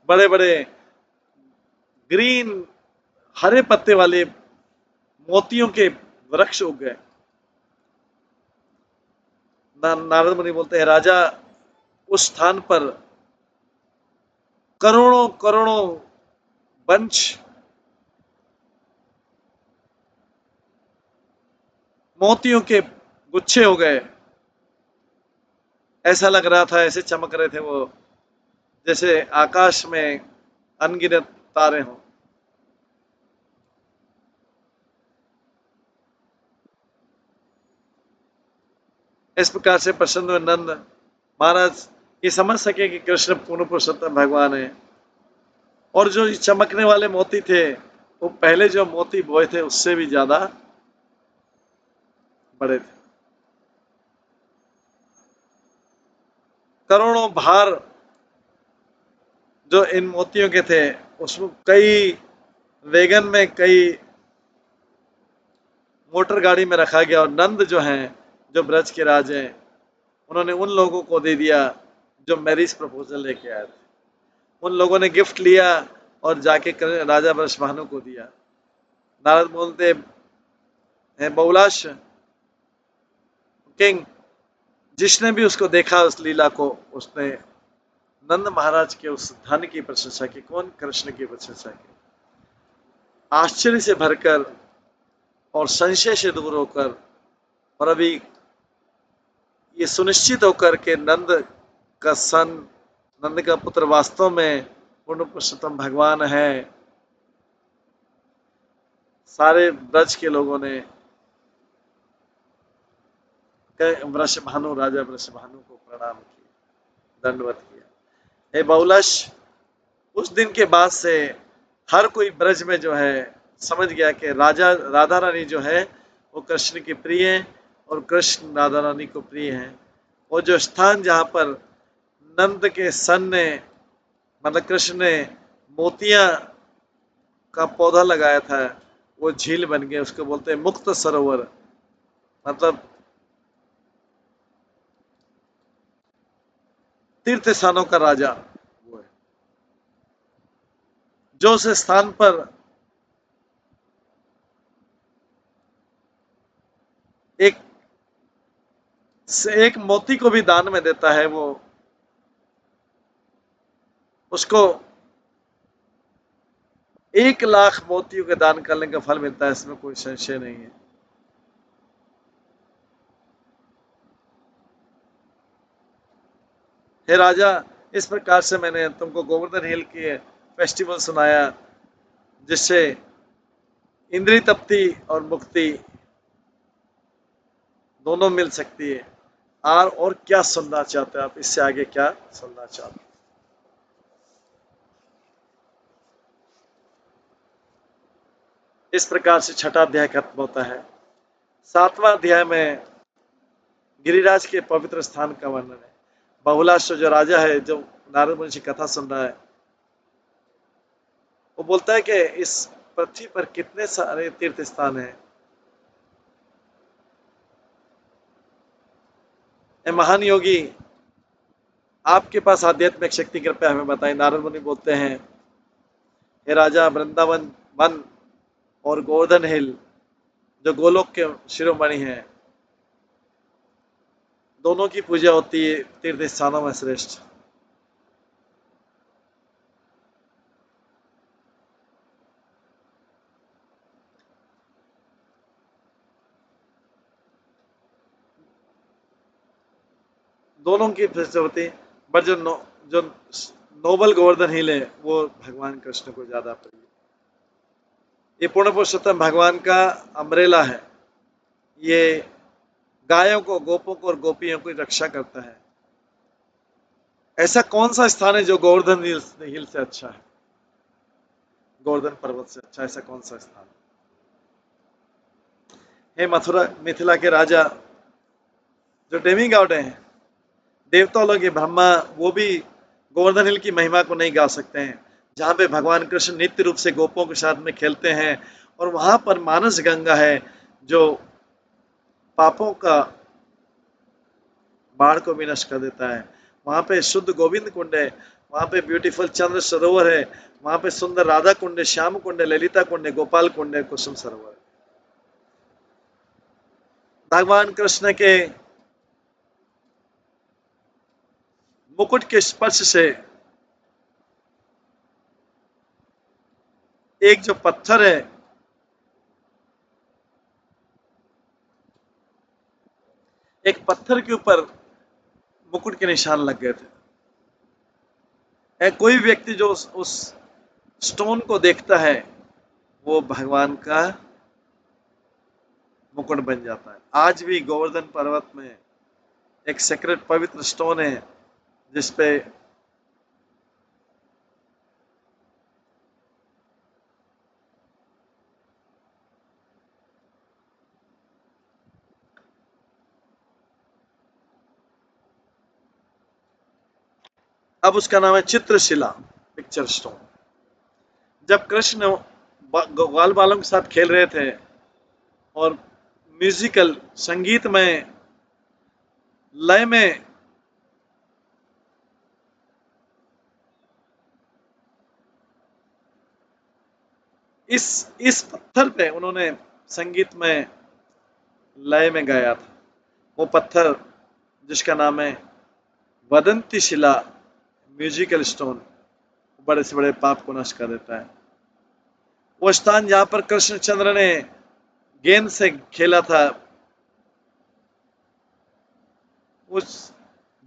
बड़े बड़े ग्रीन हरे पत्ते वाले मोतियों के वृक्ष उग गए। नारद मुनि बोलते हैं, राजा उस स्थान पर करोड़ों करोड़ों बंच मोतियों के गुच्छे हो गए। ऐसा लग रहा था, ऐसे चमक रहे थे वो, जैसे आकाश में अनगिनत तारे हों। इस प्रकार से प्रसन्न हुए नंद महाराज ये समझ सके कि कृष्ण पूर्ण पुरुषोत्तम भगवान है। और जो चमकने वाले मोती थे वो पहले जो मोती बोए थे उससे भी ज्यादा बड़े थे। करोड़ों भार जो इन मोतियों के थे उसमें कई वैगन में कई मोटर गाड़ी में रखा गया। और नंद जो हैं, जो ब्रज के राज हैं, उन्होंने उन लोगों को दे दिया जो मैरिज प्रपोजल लेके आए थे। उन लोगों ने गिफ्ट लिया और जाके राजा वृषभानु को दिया। नारद बोलते हैं, बहुलाश किंग, जिसने भी उसको देखा उस लीला को, उसने नंद महाराज के उस धन की प्रशंसा की। कौन? कृष्ण की प्रशंसा की। आश्चर्य से भरकर और संशय से दूर होकर और अभी ये सुनिश्चित होकर के का सन नंद का पुत्र वास्तव में पूर्ण पुरुषोत्तम भगवान है, सारे ब्रज के लोगों ने वृषभानु राजा वृषभानु को प्रणाम किया, दंडवत किया। हे बहुलश, उस दिन के बाद से हर कोई ब्रज में जो है समझ गया कि राजा राधा रानी जो है वो कृष्ण की प्रिय है और कृष्ण राधा रानी को प्रिय है। और जो स्थान जहाँ पर नंद के सन ने मतलब कृष्ण ने मोतियां का पौधा लगाया था वो झील बन गया। उसको बोलते हैं मुक्त सरोवर, मतलब तीर्थ स्थानों का राजा वो है। जो उस स्थान पर एक एक मोती को भी दान में देता है, वो उसको 1 लाख मोतियों के दान करने का फल मिलता है, इसमें कोई संशय नहीं है। हे राजा, इस प्रकार से मैंने तुमको गोवर्धन हिल के फेस्टिवल सुनाया जिससे इंद्रिय तृप्ति और मुक्ति दोनों मिल सकती है। और क्या सुनना चाहते हैं आप? इससे आगे क्या सुनना चाहते हैं? इस प्रकार से 6ठा अध्याय खत्म होता है। 7वां अध्याय में गिरिराज के पवित्र स्थान का वर्णन है। बहुलाश्व जो राजा है, जो नारद मुनि की कथा सुन रहा है, वो बोलता है कि इस पृथ्वी पर कितने सारे तीर्थ स्थान हैं। महान योगी, आपके पास आध्यात्मिक शक्ति कृपया हमें बताएं। नारद मुनि बोलते हैं, हे राजा, वृंदावन वन और गोवर्धन हिल जो गोलोक के शिरोमणि हैं, दोनों की पूजा होती है तीर्थ स्थानों में श्रेष्ठ। दोनों की पूजा होती है। ब्रज जो नोबल गोवर्धन हिल है वो भगवान कृष्ण को ज्यादा प्रिय। ये पूर्ण पुरुषोत्तम भगवान का अम्ब्रेला है। ये गायों को, गोपों को और गोपियों की रक्षा करता है। ऐसा कौन सा स्थान है जो गोवर्धन हिल से अच्छा है, गोवर्धन पर्वत से अच्छा ऐसा कौन सा स्थान है? मथुरा मिथिला के राजा जो डेमी गॉड हैं, देवता लोग, ये ब्रह्मा, वो भी गोवर्धन हिल की महिमा को नहीं गा सकते हैं, जहाँ पे भगवान कृष्ण नित्य रूप से गोपों के साथ में खेलते हैं। और वहां पर मानस गंगा है जो पापों का बाढ़ को भी नष्ट कर देता है। वहां पे शुद्ध गोविंद कुंड है, वहां पे ब्यूटीफुल चंद्र सरोवर है, वहां पे सुंदर राधा कुंड है, श्याम कुंड है, ललिता कुंड है, गोपाल कुंड है, कुसुम सरोवर है। भगवान कृष्ण के मुकुट के स्पर्श से एक जो पत्थर है, एक पत्थर के ऊपर मुकुट के निशान लग गए थे। कोई व्यक्ति जो उस स्टोन को देखता है वो भगवान का मुकुट बन जाता है। आज भी गोवर्धन पर्वत में एक सेक्रेट पवित्र स्टोन है जिसपे अब उसका नाम है चित्रशिला, पिक्चर स्टोन। जब कृष्ण ग्वाल बालों के साथ खेल रहे थे और म्यूजिकल संगीत में लय में इस पत्थर पे उन्होंने संगीत में लय में गाया था। वो पत्थर जिसका नाम है वदंती शिला, म्यूजिकल स्टोन, बड़े से बड़े पाप को नष्ट कर देता है। वो स्थान जहां पर कृष्णचंद्र ने गेंद से खेला था, उस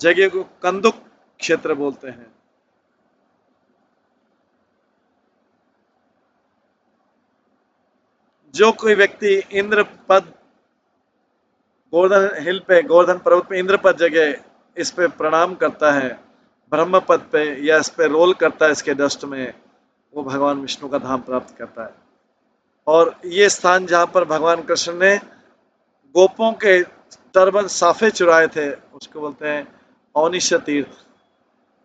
जगह को कंदुक क्षेत्र बोलते हैं। जो कोई व्यक्ति इंद्र पद, गोवर्धन हिल पे, गोवर्धन पर्वत पे इंद्र पद जगह इस पे प्रणाम करता है, ब्रह्म पद पे या इस पे रोल करता है इसके डस्ट में, वो भगवान विष्णु का धाम प्राप्त करता है। और ये स्थान जहां पर भगवान कृष्ण ने गोपों के टर्बन साफे चुराए थे, उसको बोलते हैं औनिश तीर्थ।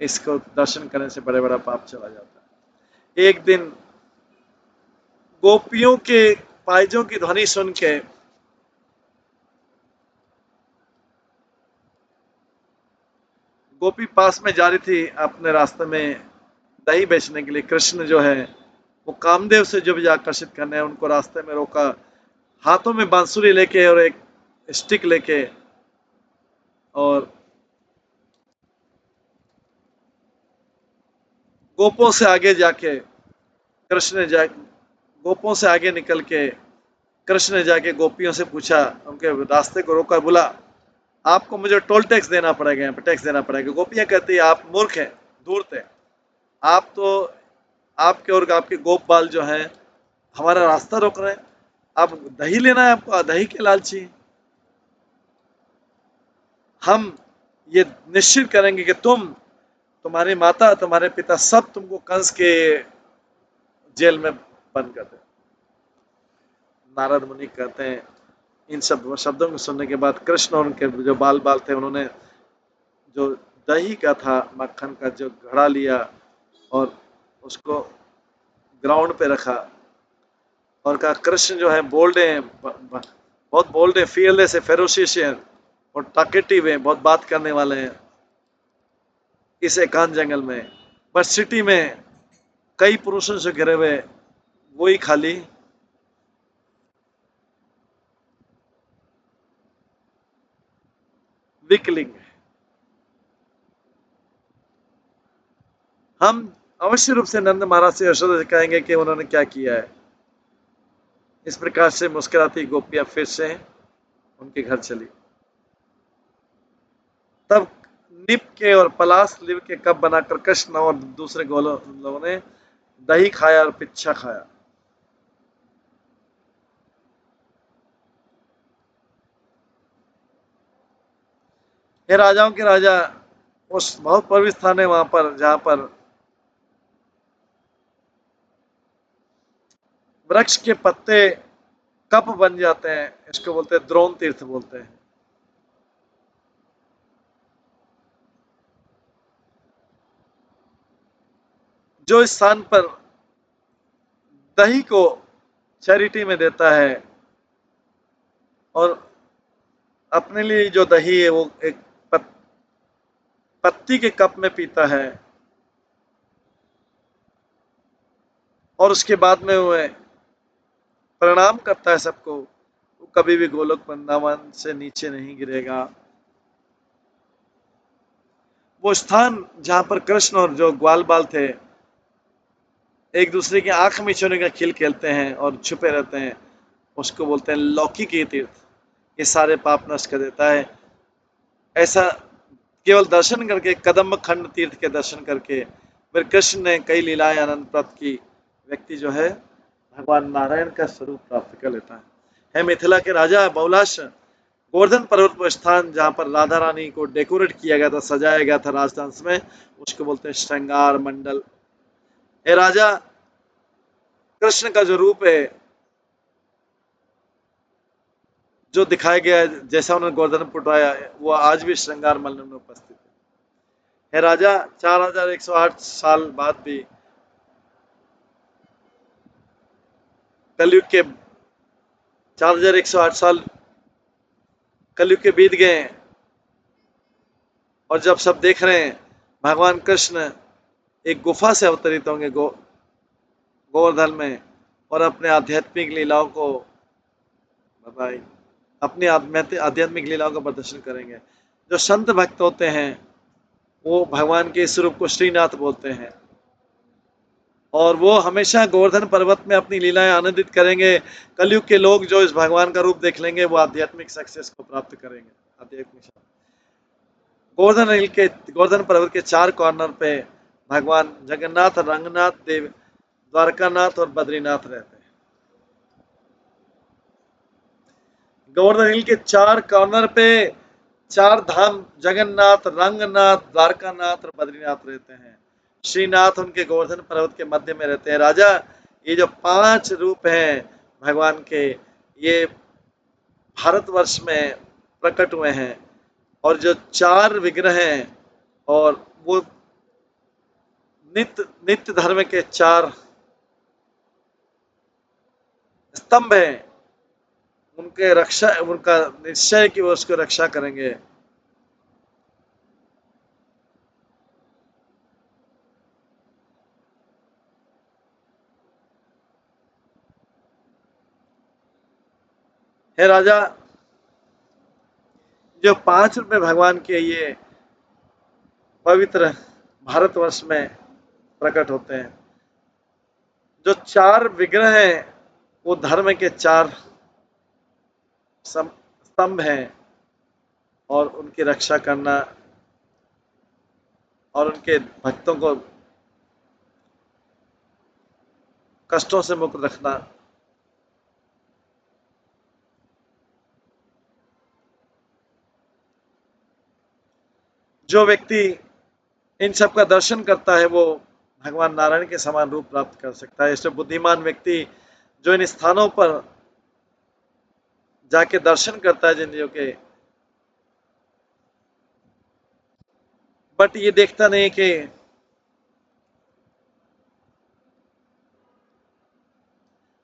इसको दर्शन करने से बड़े बड़ा पाप चला जाता है। एक दिन गोपियों के पायजों की ध्वनि सुन के गोपी पास में जा रही थी अपने रास्ते में दही बेचने के लिए। कृष्ण जो है वो कामदेव से जो भी आकर्षित करने हैं उनको रास्ते में रोका, हाथों में बांसुरी लेके और एक स्टिक लेके, और गोपों से आगे जाके कृष्ण ने जा गोपों से आगे निकल के कृष्ण ने जाके गोपियों से पूछा, उनके रास्ते को रोका, बोला आपको मुझे टोल टैक्स देना पड़ेगा, यहाँ पे टैक्स देना पड़ेगा। गोपियां कहती है आप मूर्ख हैं, दूर थे आप, तो आपके और आपके गोप बाल जो हैं हमारा रास्ता रोक रहे हैं, आप दही लेना है आपको, दही के लालची। हम ये निश्चित करेंगे कि तुम्हारी माता, तुम्हारे पिता सब तुमको कंस के जेल में बंद कर दे। नारद मुनि कहते हैं इन सब शब्दों को सुनने के बाद कृष्ण और उनके जो बाल बाल थे उन्होंने जो दही का था, मक्खन का जो घड़ा लिया और उसको ग्राउंड पे रखा और कहा कृष्ण जो है बोल्ड है, बहुत बोल्ड है, फियरलेस है, फेरोशियस है और टॉकेटिव है, बहुत बात करने वाले हैं इस एकांत जंगल में। बस सिटी में कई पुरुषों से घिरे हुए वही खाली वीकलिंग। हम अवश्य रूप से नंद महाराज से यशोदा से कहेंगे कि उन्होंने क्या किया है। इस प्रकार से मुस्कुराती गोपियां फिर से उनके घर चली। तब निप के और पलाश लिव के कप बनाकर कृष्ण और दूसरे लोगों ने दही खाया और पिच्छा खाया। हे राजाओं के राजा, उस बहुत पवित्र स्थान है वहां पर जहां पर वृक्ष के पत्ते कप बन जाते हैं, इसको बोलते हैं द्रोण तीर्थ बोलते हैं। जो इस स्थान पर दही को चैरिटी में देता है और अपने लिए जो दही है वो एक पत्ती के कप में पीता है और उसके बाद में वह प्रणाम करता है सबको, वो कभी भी गोलोक वृंदावन से नीचे नहीं गिरेगा। वो स्थान जहां पर कृष्ण और जो ग्वाल बाल थे एक दूसरे की आंख मिचोने का खेल खेलते हैं और छुपे रहते हैं, उसको बोलते हैं लौकिक तीर्थ। ये सारे पाप नष्ट कर देता है। ऐसा केवल दर्शन करके, कदम खंड तीर्थ के दर्शन करके फिर कृष्ण ने कई लीलाएं आनंद प्राप्त की, व्यक्ति जो है भगवान नारायण का स्वरूप प्राप्त कर लेता है। मिथिला के राजा बहुलाश गोवर्धन पर्वत पर स्थान जहां पर राधा रानी को डेकोरेट किया गया था, सजाया गया था राजदंश में, उसको बोलते हैं श्रृंगार मंडल। ये राजा कृष्ण का जो रूप है जो दिखाया गया है, जैसा उन्होंने गोवर्धन पुटाया है, वो आज भी श्रृंगार मंडल में उपस्थित है राजा। 4108 साल बाद भी कलयुग के 4108 साल कलयुग के बीत गए और जब सब देख रहे हैं भगवान कृष्ण एक गुफा से अवतरित होंगे गोवर्धन में और अपने आध्यात्मिक लीलाओं को बताई, अपनी आध्यात्मिक लीलाओं का प्रदर्शन करेंगे। जो संत भक्त होते हैं वो भगवान के स्वरूप को श्रीनाथ बोलते हैं और वो हमेशा गोवर्धन पर्वत में अपनी लीलाएं आनंदित करेंगे। कलयुग के लोग जो इस भगवान का रूप देख लेंगे वो आध्यात्मिक सक्सेस को प्राप्त करेंगे। आध्यात्मिक गोवर्धन पर्वत के चार कॉर्नर पे भगवान जगन्नाथ, रंगनाथ देव, द्वारकानाथ और बद्रीनाथ रहते हैं। गोवर्धन हिल के चार कॉर्नर पे चार धाम जगन्नाथ, रंगनाथ, द्वारकानाथ और बद्रीनाथ रहते हैं। श्रीनाथ उनके गोवर्धन पर्वत के मध्य में रहते हैं। राजा, ये जो पांच रूप हैं भगवान के, ये भारतवर्ष में प्रकट हुए हैं और जो चार विग्रह हैं और वो नित्य नित्य धर्म के चार स्तंभ हैं, उनके रक्षा, उनका निश्चय कि वो उसको रक्षा करेंगे। हे राजा, जो पांच रूप में भगवान के ये पवित्र भारतवर्ष में प्रकट होते हैं, जो चार विग्रह हैं वो धर्म के चार स्तंभ हैं और उनकी रक्षा करना और उनके भक्तों को कष्टों से मुक्त रखना। जो व्यक्ति इन सब का दर्शन करता है वो भगवान नारायण के समान रूप प्राप्त कर सकता है। इसलिए बुद्धिमान व्यक्ति जो इन स्थानों पर जाके दर्शन करता है जिंदगियों के, बट ये देखता नहीं कि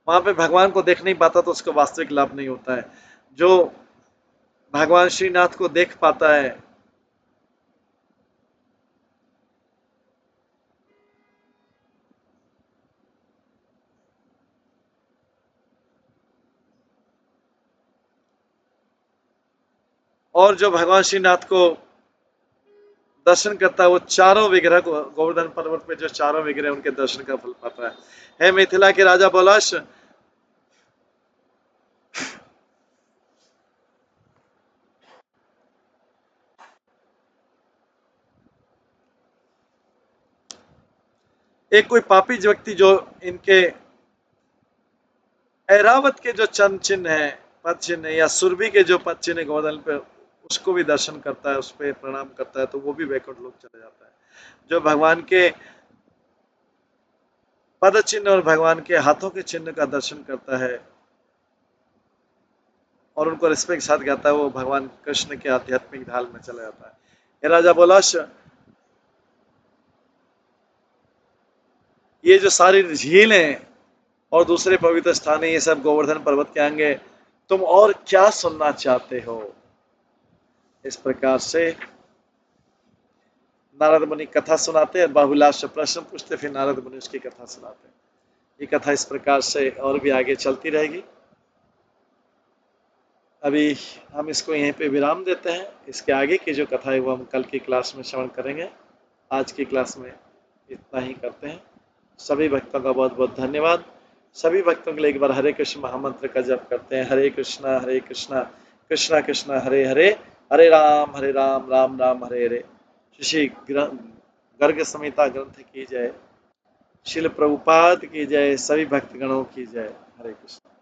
वहां पे भगवान को देख नहीं पाता तो उसको वास्तविक लाभ नहीं होता है। जो भगवान श्रीनाथ को देख पाता है और जो भगवान श्रीनाथ को दर्शन करता है वो चारों विग्रह को, गोवर्धन पर्वत पे जो चारों विग्रह उनके दर्शन का फल पाता है। मिथिला के राजा बोलाश, एक कोई पापी व्यक्ति जो इनके ऐरावत के जो चंद चिन्ह है, पद चिन्ह है, या सुरभि के जो पद चिन्ह है गोवर्धन पे, उसको भी दर्शन करता है, उस पर प्रणाम करता है, तो वो भी वैकुंठ लोक चला जाता है। जो भगवान के पद चिन्ह और भगवान के हाथों के चिन्ह का दर्शन करता है और उनको रिस्पेक्ट के साथ गाता है, वो भगवान कृष्ण के आध्यात्मिक ढाल में चला जाता है। ये राजा बोला, ये जो सारी झील हैं और दूसरे पवित्र स्थान है, ये सब गोवर्धन पर्वत के अंग है, तुम और क्या सुनना चाहते हो? इस प्रकार से नारद मुनि कथा सुनाते हैं, बाहुलाश से प्रश्न पूछते, फिर नारद मुनि उसकी कथा सुनाते हैं। ये कथा इस प्रकार से और भी आगे चलती रहेगी। अभी हम इसको यहीं पे विराम देते हैं। इसके आगे की जो कथा है वो हम कल की क्लास में श्रवण करेंगे। आज की क्लास में इतना ही करते हैं। सभी भक्तों का बहुत बहुत धन्यवाद। सभी भक्तों के लिए एक बार हरे कृष्ण महामंत्र का जप करते हैं। हरे कृष्णा कृष्णा कृष्णा हरे हरे, हरे राम राम राम हरे हरे। श्री गर्ग संहिता ग्रंथ की जय। शिल प्रभुपाद की जय। सभी भक्तगणों की जय। हरे कृष्ण।